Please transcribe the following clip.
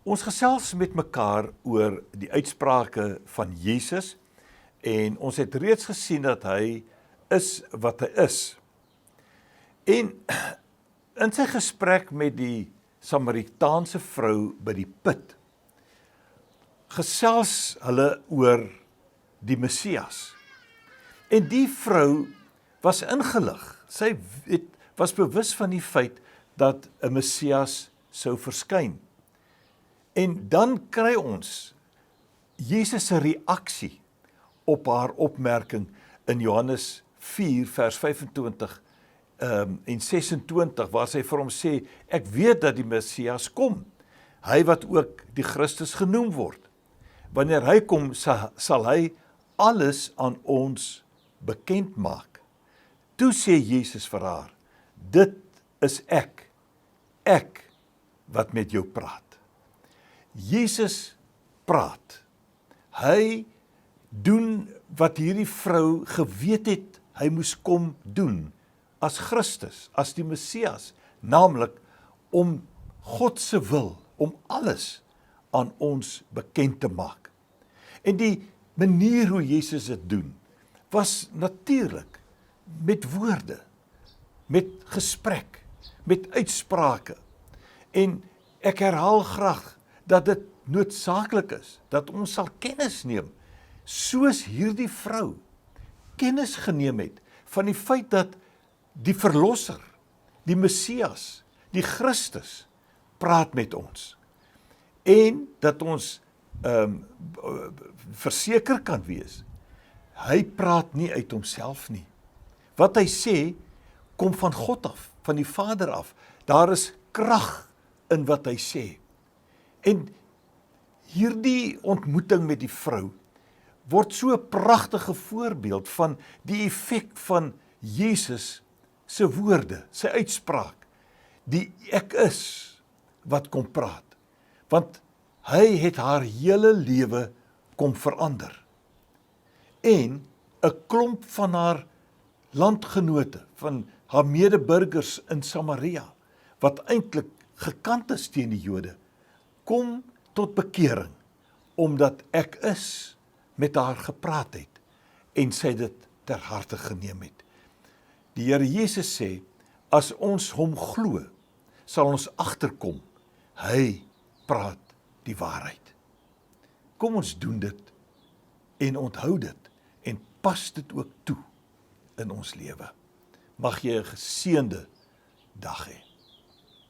Ons gesels met mekaar oor die uitsprake van Jesus en ons het reeds gesien dat hy is wat hy is. En in sy gesprek met die Samaritaanse vrou by die put, gesels hulle oor die Messias. En die vrou was ingelig. Sy was bewus van die feit dat 'n Messias sou verskyn. En dan kry ons Jesus se reaksie op haar opmerking in Johannes 4 vers 25 en 26 waar sy vir hom sê, ek weet dat die Messias kom, hy wat ook die Christus genoem word. Wanneer hy kom, sal hy alles aan ons bekend maak. Toe sê Jesus vir haar, dit is ek wat met jou praat. Jesus praat. Hy doen wat hierdie vrou geweet het, hy moes kom doen, as Christus, as die Messias, naamlik om God se wil, om alles aan ons bekend te maak. En die manier hoe Jesus dit doen, was natuurlik met woorde, met gesprek, met uitsprake. En ek herhaal graag dat dit noodsaaklik is, dat ons sal kennis neem, soos hierdie vrou kennis geneem het van die feit dat die Verlosser, die Messias, die Christus, praat met ons. En dat ons verseker kan wees, hy praat nie uit homself nie. Wat hy sê, kom van God af, van die Vader af. Daar is krag in wat hy sê. En hierdie ontmoeting met die vrou word so 'n pragtige voorbeeld van die effek van Jesus se woorde, sy uitspraak, die ek is wat kom praat. Want hy het haar hele lewe kom verander. En 'n klomp van haar landgenote, van haar medeburgers in Samaria, wat eintlik gekant is teen die Jode, kom tot bekering, omdat ek is met haar gepraat het, en sy dit ter harte geneem het. Die Here Jesus sê, as ons hom glo, sal ons agterkom, hy praat die waarheid. Kom ons doen dit, en onthou dit, en pas dit ook toe in ons lewe. Mag jy 'n geseënde dag hê.